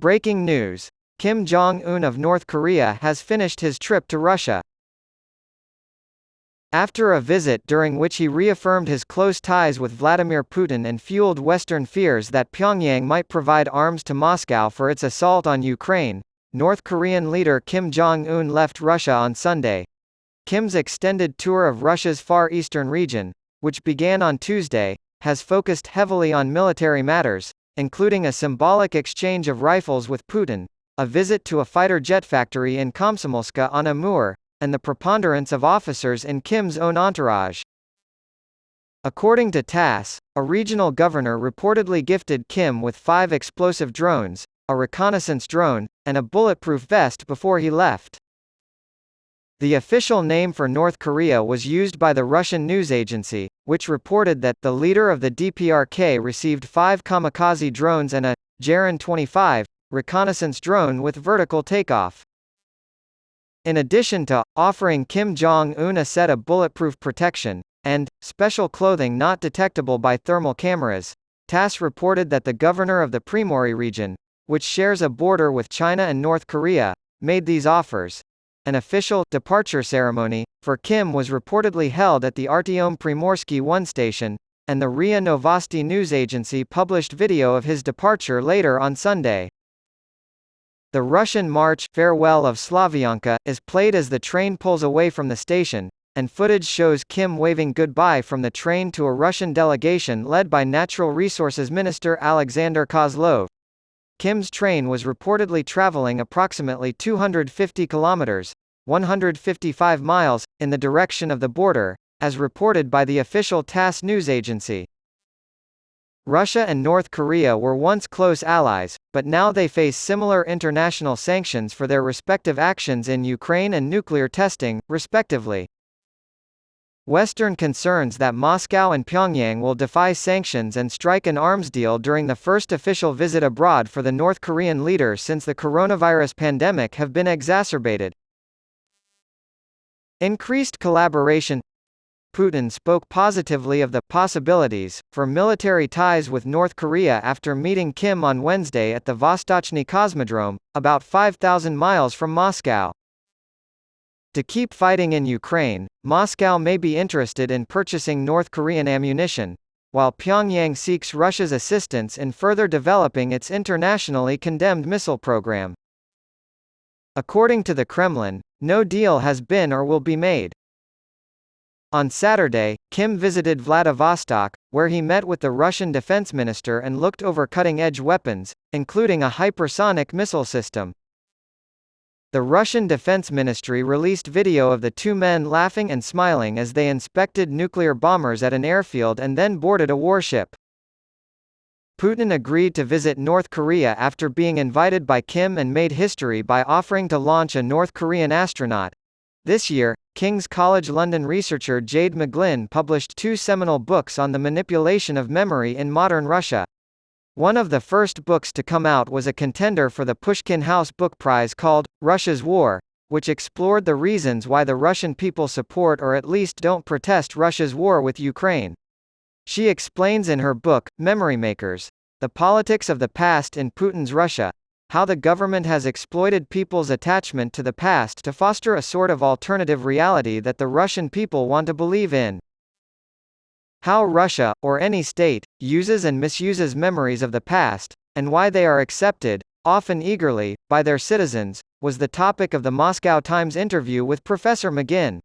Breaking news. Kim Jong-un of North Korea has finished his trip to Russia. After a visit during which he reaffirmed his close ties with Vladimir Putin and fueled Western fears that Pyongyang might provide arms to Moscow for its assault on Ukraine, North Korean leader Kim Jong-un left Russia on Sunday. Kim's extended tour of Russia's Far Eastern region, which began on Tuesday, has focused heavily on military matters, including a symbolic exchange of rifles with Putin, a visit to a fighter jet factory in Komsomolsk-on-Amur, and the preponderance of officers in Kim's own entourage. According to TASS, a regional governor reportedly gifted Kim with 5 explosive drones, a reconnaissance drone, and a bulletproof vest before he left. The official name for North Korea was used by the Russian news agency, which reported that the leader of the DPRK received 5 kamikaze drones and a Jaran-25 reconnaissance drone with vertical takeoff. In addition to offering Kim Jong-un a set of bulletproof protection and special clothing not detectable by thermal cameras, TASS reported that the governor of the Primorye region, which shares a border with China and North Korea, made these offers. An official departure ceremony for Kim was reportedly held at the Artyom Primorsky 1 station, and the RIA Novosti news agency published video of his departure later on Sunday. The Russian march Farewell of Slavyanka is played as the train pulls away from the station, and footage shows Kim waving goodbye from the train to a Russian delegation led by Natural Resources Minister Alexander Kozlov. Kim's train was reportedly traveling approximately 250 kilometers, 155 miles, in the direction of the border, as reported by the official TASS news agency. Russia and North Korea were once close allies, but now they face similar international sanctions for their respective actions in Ukraine and nuclear testing, respectively. Western concerns that Moscow and Pyongyang will defy sanctions and strike an arms deal during the first official visit abroad for the North Korean leader since the coronavirus pandemic have been exacerbated. Increased collaboration. Putin spoke positively of the possibilities for military ties with North Korea after meeting Kim on Wednesday at the Vostochny Cosmodrome, about 5,000 miles from Moscow. To keep fighting in Ukraine, Moscow may be interested in purchasing North Korean ammunition, while Pyongyang seeks Russia's assistance in further developing its internationally condemned missile program. According to the Kremlin, no deal has been or will be made. On Saturday, Kim visited Vladivostok, where he met with the Russian defense minister and looked over cutting-edge weapons, including a hypersonic missile system. The Russian Defense Ministry released video of the two men laughing and smiling as they inspected nuclear bombers at an airfield and then boarded a warship. Putin agreed to visit North Korea after being invited by Kim and made history by offering to launch a North Korean astronaut. This year, King's College London researcher Jade McGlynn published 2 seminal books on the manipulation of memory in modern Russia. One of the first books to come out was a contender for the Pushkin House Book Prize called Russia's War, which explored the reasons why the Russian people support or at least don't protest Russia's war with Ukraine. She explains in her book, Memory Makers, the politics of the past in Putin's Russia, how the government has exploited people's attachment to the past to foster a sort of alternative reality that the Russian people want to believe in. How Russia, or any state, uses and misuses memories of the past, and why they are accepted, often eagerly, by their citizens, was the topic of the Moscow Times interview with Professor McGinn.